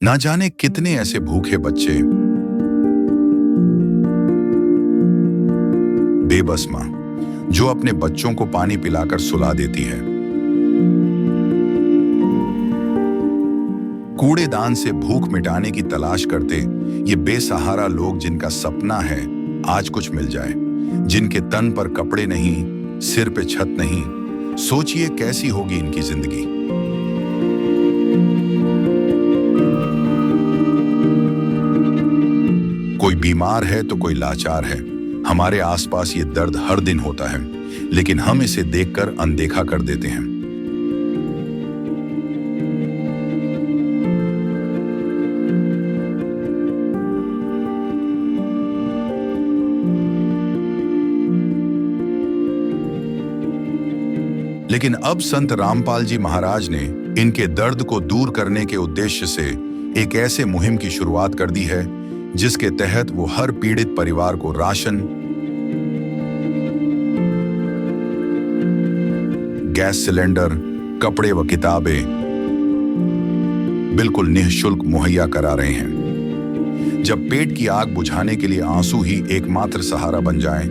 ना जाने कितने ऐसे भूखे बच्चे, बेबस मां जो अपने बच्चों को पानी पिलाकर सुला देती है। कूड़ेदान से भूख मिटाने की तलाश करते ये बेसहारा लोग जिनका सपना है आज कुछ मिल जाए, जिनके तन पर कपड़े नहीं, सिर पे छत नहीं, सोचिए कैसी होगी इनकी जिंदगी। कोई बीमार है तो कोई लाचार है। हमारे आसपास ये दर्द हर दिन होता है, लेकिन हम इसे देखकर अनदेखा कर देते हैं। लेकिन अब संत रामपाल जी महाराज ने इनके दर्द को दूर करने के उद्देश्य से एक ऐसे मुहिम की शुरुआत कर दी है जिसके तहत वो हर पीड़ित परिवार को राशन, गैस सिलेंडर, कपड़े व किताबें बिल्कुल निःशुल्क मुहैया करा रहे हैं। जब पेट की आग बुझाने के लिए आंसू ही एकमात्र सहारा बन जाएं,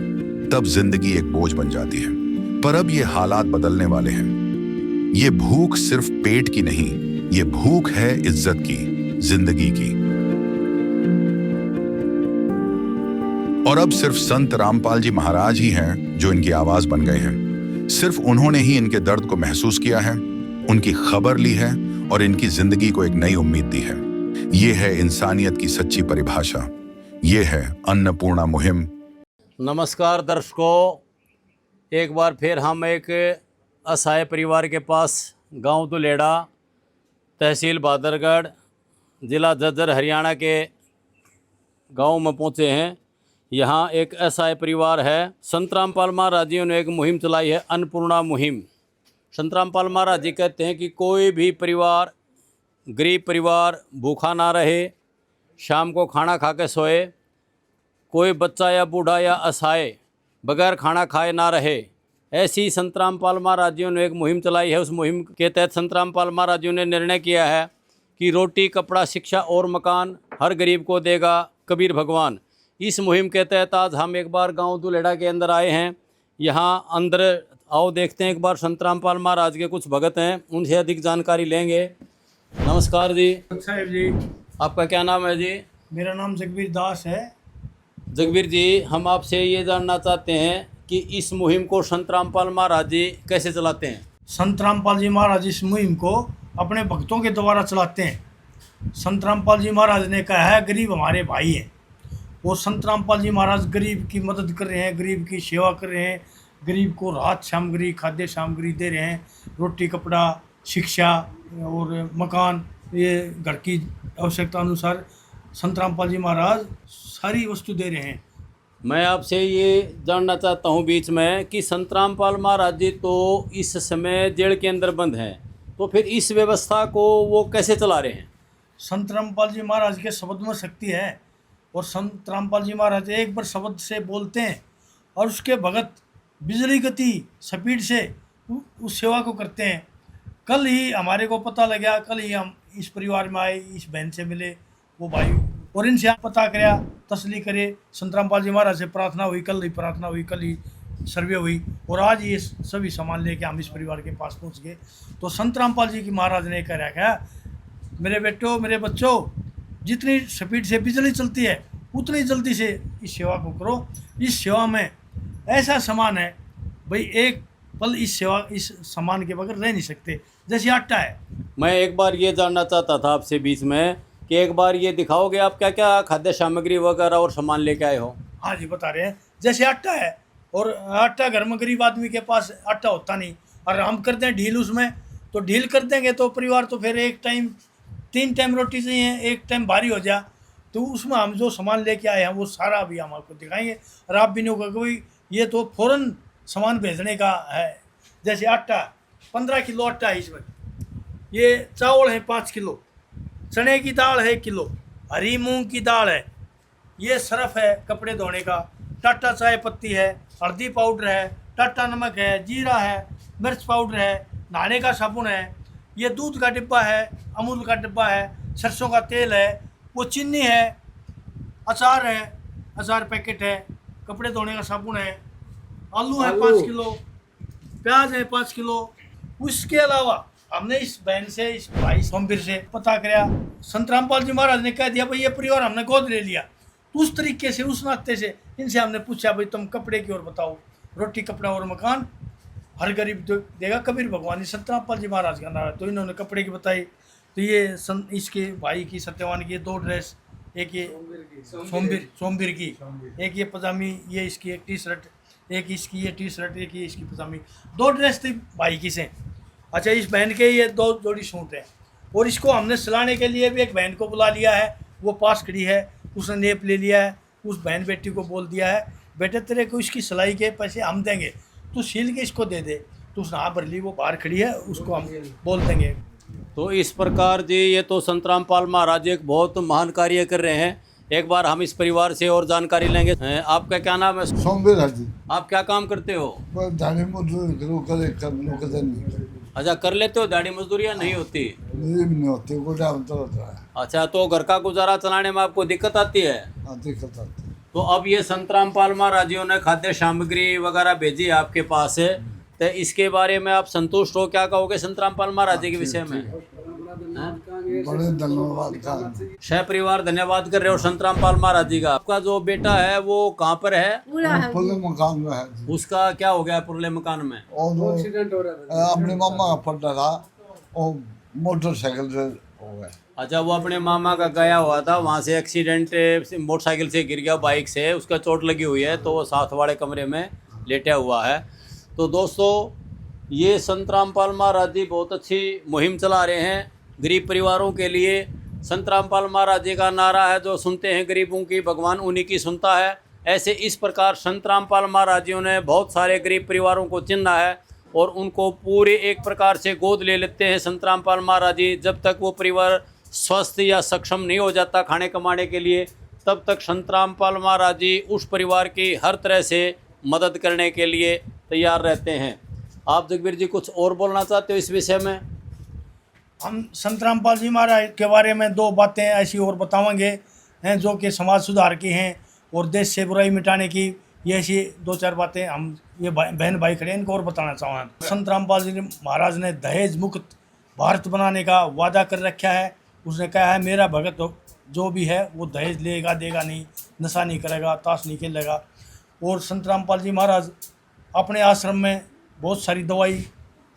तब जिंदगी एक बोझ बन जाती है। पर अब ये हालात बदलने वाले हैं। ये भूख सिर्फ पेट की नहीं, ये भूख है इज्जत की, जिंदगी की। और अब सिर्फ संत रामपाल जी महाराज ही हैं जो इनकी आवाज बन गए हैं। सिर्फ उन्होंने ही इनके दर्द को महसूस किया है, उनकी खबर ली है और इनकी जिंदगी को एक नई उम्मीद दी है। ये है इंसानियत की सच्ची परिभाषा। ये है अन्नपूर्णा मुहिम। नमस्कार दर्शकों, एक बार फिर हम एक असहाय परिवार के पास गांव दुलेड़ा, तहसील बहादुरगढ़, ज़िला झज्जर, हरियाणा के गांव में पहुंचे हैं। यहां एक असहाय परिवार है। संत रामपाल महाराज जी ने एक मुहिम चलाई है, अन्नपूर्णा मुहिम। संत रामपाल महाराज जी कहते हैं कि कोई भी परिवार, गरीब परिवार भूखा ना रहे, शाम को खाना खा के सोए। कोई बच्चा या बूढ़ा या असहाय बगैर खाना खाए ना रहे। ऐसी संत रामपाल महाराज जी ने एक मुहिम चलाई है। उस मुहिम के तहत संत रामपाल महाराज जी ने निर्णय किया है कि रोटी, कपड़ा, शिक्षा और मकान हर गरीब को देगा कबीर भगवान। इस मुहिम के तहत आज हम एक बार गांव दुलेड़ा के अंदर आए हैं। यहां अंदर आओ देखते हैं एक बार। संत रामपाल महाराज के कुछ भगत हैं, उनसे अधिक जानकारी लेंगे। नमस्कार जी। साहब जी, आपका क्या नाम है जी? मेरा नाम जगबीर दास है। जगबीर जी, हम आपसे ये जानना चाहते हैं कि इस मुहिम को संत रामपाल महाराज जी कैसे चलाते हैं? संत रामपाल जी महाराज इस मुहिम को अपने भक्तों के द्वारा चलाते हैं। संत रामपाल जी महाराज ने कहा है गरीब हमारे भाई हैं। वो संत रामपाल जी महाराज गरीब की मदद कर रहे हैं, गरीब की सेवा कर रहे हैं, गरीब को राहत सामग्री, खाद्य सामग्री दे रहे हैं। रोटी, कपड़ा, शिक्षा और मकान, ये घर की आवश्यकता अनुसार संत रामपाल जी महाराज सारी वस्तु दे रहे हैं। मैं आपसे ये जानना चाहता हूँ बीच में कि संत रामपाल महाराज जी तो इस समय जेल के अंदर बंद हैं, तो फिर इस व्यवस्था को वो कैसे चला रहे हैं? संत रामपाल जी महाराज के शब्द में शक्ति है और संत रामपाल जी महाराज एक बार शब्द से बोलते हैं और उसके भगत बिजली गति स्पीड से उस सेवा को करते हैं। कल ही हमारे को पता लगा, कल ही हम इस परिवार में आए, इस बहन से मिले, वो भाई, और इनसे पता कराया, तसली करे। संत रामपाल जी महाराज से प्रार्थना हुई, कल ही प्रार्थना हुई, कल ही सर्वे हुई और आज ये सभी सामान लेके हम इस परिवार के पास पहुंच गए। तो संत रामपाल जी की महाराज ने कह रखा, मेरे बेटो, मेरे बच्चों, जितनी स्पीड से बिजली चलती है उतनी जल्दी से इस सेवा को करो। इस सेवा में ऐसा सामान है भाई, एक पल इस सामान के बगैर रह नहीं सकते, जैसे आटा है। मैं एक बार ये जानना चाहता था आपसे बीच में कि एक बार ये दिखाओगे आप क्या क्या खाद्य सामग्री वगैरह और सामान लेके आए हो? हाँ जी, बता रहे हैं। जैसे आटा है, और आटा घर में गरीब आदमी के पास आटा होता नहीं, और हम करते हैं ढील उसमें, तो ढील कर देंगे तो परिवार तो फिर एक टाइम 3 टाइम रोटी चाहिए, एक टाइम भारी हो जा, तो उसमें हम जो सामान लेके आए हैं वो सारा अभी हम आपको दिखाएंगे। और आप भी नहीं होगा कोई, ये तो फ़ौरन सामान भेजने का है। जैसे आटा 15 किलो आटा है इसमें, ये चावल है 5 किलो, चने की दाल है 1 किलो, हरी मूंग की दाल है, ये सरफ है कपड़े धोने का, टाटा चाय पत्ती है, हल्दी पाउडर है, टाटा नमक है, जीरा है, मिर्च पाउडर है, नहाने का साबुन है, ये दूध का डिब्बा है, अमूल का डिब्बा है, सरसों का तेल है, वो चीनी है, अचार है, अचार पैकेट है, कपड़े धोने का साबुन है, आलू है 5 किलो, प्याज है 5 किलो। उसके अलावा हमने इस बहन से, इस भाई सोमवीर से पता कराया, संत रामपाल जी महाराज ने कह दिया भाई ये परिवार हमने गोद ले लिया। तो उस तरीके से, उस नाते से इनसे हमने पूछा भाई तुम कपड़े की ओर बताओ, रोटी कपड़ा और मकान हर गरीब देगा कबीर भगवान, संत रामपाल जी महाराज का नारा। तो इन्होंने कपड़े की बताई। तो ये इसके भाई की सत्यवान की 2 ड्रेस, एक ये सोमवीर की, एक ये पजामी, ये इसकी एक टी शर्ट, एक इसकी ये टी शर्ट, एक ये इसकी पजामी, 2 ड्रेस थी भाई की से। अच्छा, इस बहन के ये 2 जोड़ी सूट है। और इसको हमने सिलाने के लिए भी एक बहन को बुला लिया है, वो पास खड़ी है, उसने नेप ले लिया है। उस बहन बेटी को बोल दिया है बेटे तेरे को इसकी सिलाई के पैसे हम देंगे, तू सिल के इसको दे दे। तो उसने हाँ भर ली, वो बाहर खड़ी है, उसको हम बोल देंगे। तो इस प्रकार जी ये तो संत रामपाल महाराज एक बहुत महान कार्य कर रहे हैं। एक बार हम इस परिवार से और जानकारी लेंगे। आपका क्या नाम है? सोमवीर है जी। आप क्या काम करते हो? बस झाड़ी मजदूरी करो, करे कर नहीं। अच्छा, कर लेते हो? दिहाड़ी मजदूरी या नहीं होती? नहीं होती, गोटा अंतर होता है। अच्छा, तो घर का गुजारा चलाने में आपको दिक्कत आती है? हाँ, दिक्कत आती है। तो अब ये संत रामपाल महाराज जी ने खाद्य सामग्री वगैरह भेजी है आपके पास है, तो इसके बारे में आप संतुष्ट हो? क्या कहोगे संत रामपाल महाराज जी के विषय में? बड़े धन्यवाद का शह परिवार धन्यवाद कर रहे हो संत रामपाल महाराज जी का। आपका जो बेटा है वो कहाँ पर है? पुले मकान में है जी। उसका क्या हो गया पुरले मकान में? और वो अपने मामा का पट्टा था, और मोटरसाइकिल से हो गया। अच्छा, वो अपने मामा का गया हुआ था, वहाँ से एक्सीडेंट मोटरसाइकिल से गिर गया, बाइक से, उसका चोट लगी हुई है, तो वो साथ वाले कमरे में लेटा हुआ है। तो दोस्तों, ये संत रामपाल महाराज जी बहुत अच्छी मुहिम चला रहे हैं गरीब परिवारों के लिए। संत रामपाल महाराज जी का नारा है, जो सुनते हैं गरीबों की भगवान उन्हीं की सुनता है। ऐसे इस प्रकार संत रामपाल महाराज जी ने बहुत सारे गरीब परिवारों को चिन्हा है और उनको पूरे एक प्रकार से गोद ले लेते हैं संत रामपाल महाराज जी। जब तक वो परिवार स्वस्थ या सक्षम नहीं हो जाता खाने कमाने के लिए, तब तक संत रामपाल महाराज जी उस परिवार की हर तरह से मदद करने के लिए तैयार रहते हैं। आप जगबीर जी कुछ और बोलना चाहते हो इस विषय में? हम संत रामपाल जी महाराज के बारे में 2 बातें ऐसी और बताएंगे हैं जो कि समाज सुधार की हैं और देश से बुराई मिटाने की। ये ऐसी 2-4 बातें हम ये बहन भाई खड़े इनको और बताना चाहूँगा। संत रामपाल जी महाराज ने दहेज मुक्त भारत बनाने का वादा कर रखा है। उसने कहा है मेरा भगत जो भी है वो दहेज लेगा देगा नहीं, नशा नहीं करेगा, ताश नहीं खेलेगा। और संत रामपाल जी महाराज अपने आश्रम में बहुत सारी दवाई,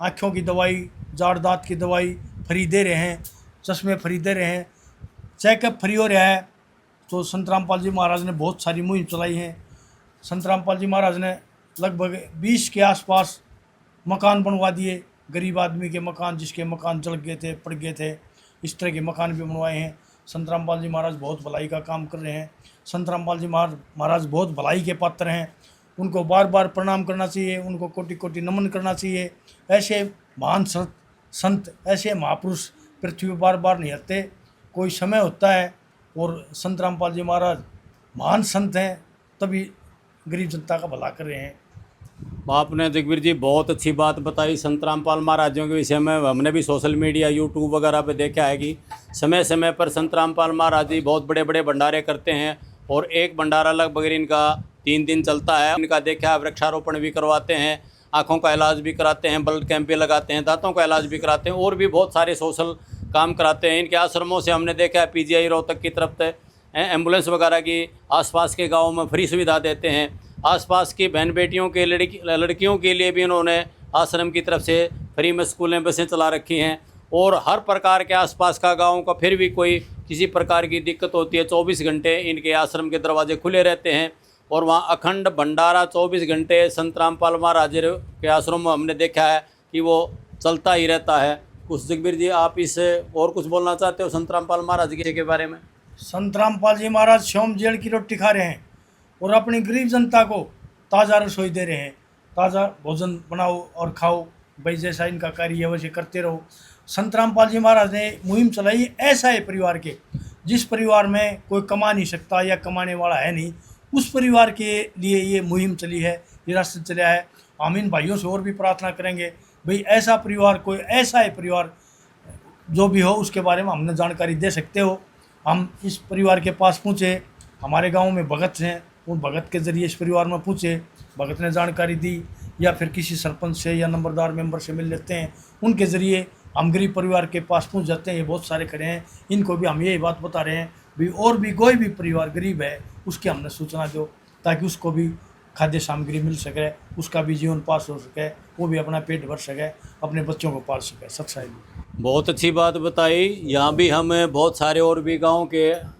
आँखों की दवाई, जाड़ दांत की दवाई फ्री दे रहे हैं, चश्मे फ्री दे रहे हैं, चेकअप फ्री हो रहा है। तो संत रामपाल जी महाराज ने बहुत सारी मुहिम चलाई है। संत रामपाल जी महाराज ने लगभग 20 के आसपास मकान बनवा दिए, गरीब आदमी के मकान, जिसके मकान जल गए थे, पड़ गए थे, इस तरह के मकान भी बनवाए हैं। संत रामपाल जी महाराज बहुत भलाई का काम कर रहे हैं। संत रामपाल जी महाराज बहुत भलाई के पात्र हैं, उनको बार बार प्रणाम करना चाहिए, उनको कोटि कोटि नमन करना चाहिए। ऐसे महान संत, ऐसे महापुरुष पृथ्वी पर बार बार नहीं आते, कोई समय होता है। और संत रामपाल जी महाराज महान संत हैं, तभी गरीब जनता का भला कर रहे हैं। आपने जगबीर जी बहुत अच्छी बात बताई संत रामपाल महाराजों के विषय में। हमने भी सोशल मीडिया, यूट्यूब वगैरह पे देखा है कि समय समय पर संत रामपाल महाराज जी बहुत बड़े बड़े भंडारे करते हैं और एक भंडारा लगभग इनका 3 दिन चलता है। इनका देखा है वृक्षारोपण भी करवाते हैं, आँखों का इलाज भी कराते हैं, ब्लड कैंप भी लगाते हैं, दांतों का इलाज भी कराते हैं और भी बहुत सारे सोशल काम कराते हैं। इनके आश्रमों से हमने देखा है PGI रोहतक की तरफ से एम्बुलेंस वगैरह की आसपास के गाँव में फ्री सुविधा देते हैं। आसपास की बहन बेटियों के लड़कियों के लिए भी इन्होंने आश्रम की तरफ से फ्री में स्कूलें बसें चला रखी हैं। और हर प्रकार के आसपास का गाँव का फिर भी कोई किसी प्रकार की दिक्कत होती है, 24 घंटे इनके आश्रम के दरवाजे खुले रहते हैं और वहाँ अखंड भंडारा 24 घंटे संत रामपाल महाराज के आश्रम में हमने देखा है कि वो चलता ही रहता है। कुछ जगबीर जी आप इससे और कुछ बोलना चाहते हो संत रामपाल महाराज के बारे में? संत रामपाल जी महाराज सोम जेल की रोटी खा रहे हैं और अपनी गरीब जनता को ताज़ा रसोई दे रहे हैं। ताज़ा भोजन बनाओ और खाओ, भाई जैसा इनका कार्य है वैसे करते रहो। संत रामपाल जी महाराज ने मुहिम चलाई ऐसा है परिवार के, जिस परिवार में कोई कमा नहीं सकता या कमाने वाला है नहीं, उस परिवार के लिए ये मुहिम चली है, ये रास्ता चला है। हम इन भाइयों से और भी प्रार्थना करेंगे भाई ऐसा परिवार, कोई ऐसा है परिवार जो भी हो उसके बारे में हमने जानकारी दे सकते हो। हम इस परिवार के पास पूछे, हमारे गांव में भगत हैं, उन भगत के ज़रिए इस परिवार में पूछे, भगत ने जानकारी दी, या फिर किसी सरपंच से या नंबरदार मेंबर से मिल लेते हैं, उनके ज़रिए हम गरीब परिवार के पास पहुंच जाते हैं। ये बहुत सारे खड़े हैं, इनको भी हम यही बात बता रहे हैं भी और भी कोई भी परिवार गरीब है उसकी हमने सूचना दो, ताकि उसको भी खाद्य सामग्री मिल सके, उसका भी जीवन पास हो सके, वो भी अपना पेट भर सके, अपने बच्चों को पाल सके। सच्चाई बहुत अच्छी बात बताई। यहाँ भी हम बहुत सारे और भी गांव के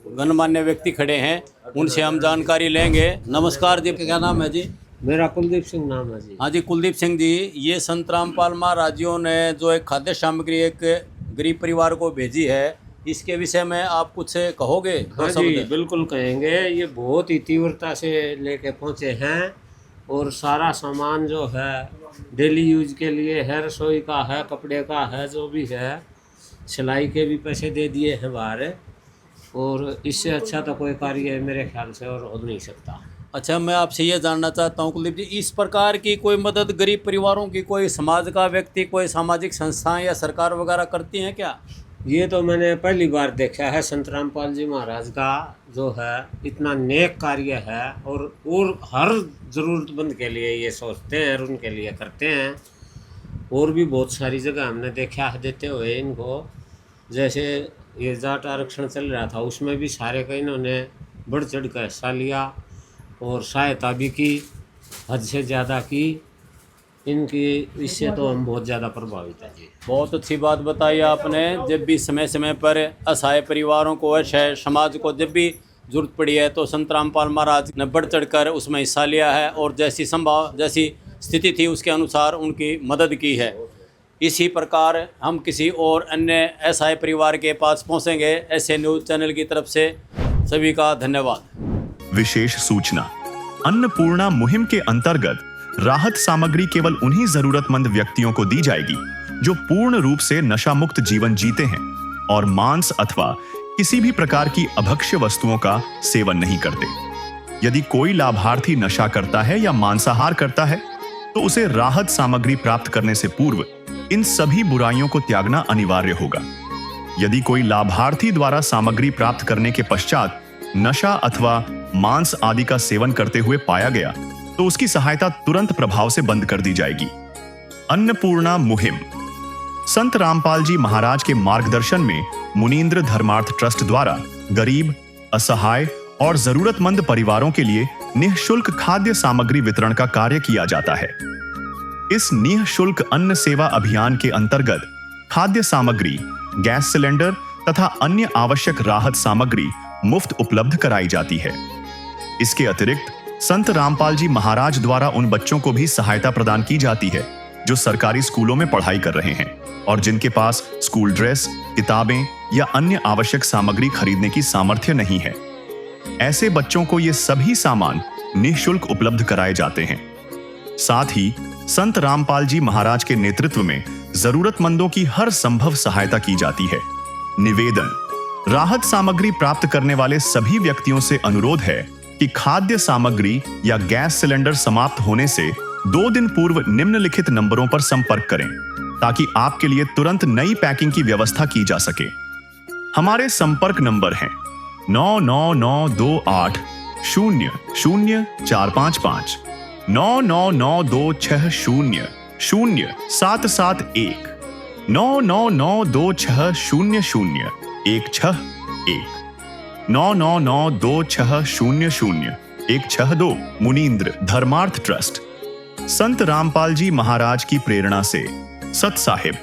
गणमान्य व्यक्ति खड़े हैं, उनसे हम जानकारी लेंगे। नमस्कार जी, क्या नाम है जी? मेरा कुलदीप सिंह नाम है जी। हाँ जी, कुलदीप सिंह जी, ये संत रामपाल महाराजियों ने जो एक खाद्य सामग्री एक गरीब परिवार को भेजी है, इसके विषय में आप कुछ कहोगे? हाँ जी, बिल्कुल कहेंगे। ये बहुत ही तीव्रता से लेके पहुँचे हैं और सारा सामान जो है डेली यूज के लिए है, रसोई का है, कपड़े का है, जो भी है, सिलाई के भी पैसे दे दिए हैं बाहर, और इससे अच्छा तो कोई कार्य मेरे ख्याल से और हो नहीं सकता। अच्छा, मैं आपसे ये जानना चाहता हूँ कुलदीप जी, इस प्रकार की कोई मदद गरीब परिवारों की कोई समाज का व्यक्ति, कोई सामाजिक संस्थाएं या सरकार वगैरह करती हैं क्या? ये तो मैंने पहली बार देखा है। संत रामपाल जी महाराज का जो है इतना नेक कार्य है, और हर ज़रूरतमंद के लिए ये सोचते हैं और उनके लिए करते हैं। और भी बहुत सारी जगह हमने देखा है देते हुए इनको, जैसे ये जाट आरक्षण चल रहा था, उसमें भी सारे का इन्होंने बढ़ चढ़ कर हिस्सा लिया और सहायता भी की, हद से ज़्यादा की इनकी। इससे तो हम बहुत ज़्यादा प्रभावित हैं जी। बहुत अच्छी बात बताई आपने। जब भी समय समय पर असहाय परिवारों को, समाज को जब भी जरूरत पड़ी है, तो संत रामपाल महाराज ने बढ़ चढ़ कर उसमें हिस्सा लिया है और जैसी स्थिति थी उसके अनुसार उनकी मदद की है। इसी प्रकार हम किसी और अन्य असहाय परिवार के पास पहुंचेंगे। ऐसे न्यूज़ चैनल की तरफ से सभी का धन्यवाद। विशेष सूचना, अन्नपूर्णा मुहिम के अंतर्गत राहत सामग्री केवल उन्हीं जरूरतमंद व्यक्तियों को दी जाएगी जो पूर्ण रूप से नशा मुक्त जीवन जीते हैं और मांस अथवा किसी भी प्रकार की अभक्ष्य वस्तुओं का सेवन नहीं करते। यदि कोई लाभार्थी नशा करता है या मांसाहार करता है तो उसे राहत सामग्री प्राप्त करने से पूर्व इन सभी बुराइयों को त्यागना अनिवार्य होगा। यदि कोई लाभार्थी द्वारा सामग्री प्राप्त करने के पश्चात नशा अथवा मांस आदि का सेवन करते हुए पाया गया तो उसकी सहायता तुरंत प्रभाव से बंद कर दी जाएगी। अन्नपूर्णा मुहिम संत रामपाल जी महाराज के मार्गदर्शन में मुनींद्र धर्मार्थ ट्रस्ट द्वारा गरीब, असहाय और जरूरतमंद परिवारों के लिए निःशुल्क खाद्य सामग्री वितरण का कार्य किया जाता है। इस निःशुल्क अन्न सेवा अभियान के अंतर्गत खाद्य सामग्री, गैस सिलेंडर तथा अन्य आवश्यक राहत सामग्री मुफ्त उपलब्ध कराई जाती है। इसके अतिरिक्त संत रामपाल जी महाराज द्वारा उन बच्चों को भी सहायता प्रदान की जाती है जो सरकारी स्कूलों में पढ़ाई कर रहे हैं और जिनके पास स्कूल ड्रेस, किताबें या अन्य आवश्यक सामग्री खरीदने की सामर्थ्य नहीं है। ऐसे बच्चों को ये सभी सामान निःशुल्क उपलब्ध कराए जाते हैं। साथ ही संत रामपाल जी महाराज के नेतृत्व में जरूरतमंदों की हर संभव सहायता की जाती है। निवेदन, राहत सामग्री प्राप्त करने वाले सभी व्यक्तियों से अनुरोध है कि खाद्य सामग्री या गैस सिलेंडर समाप्त होने से 2 दिन पूर्व निम्नलिखित नंबरों पर संपर्क करें ताकि आपके लिए तुरंत नई पैकिंग की व्यवस्था की जा सके। हमारे संपर्क नंबर हैं 99928 00455, 99926000771, 99926000161, 99926000162। मुनींद्र धर्मार्थ ट्रस्ट। संत रामपाल जी महाराज की प्रेरणा से सत साहिब।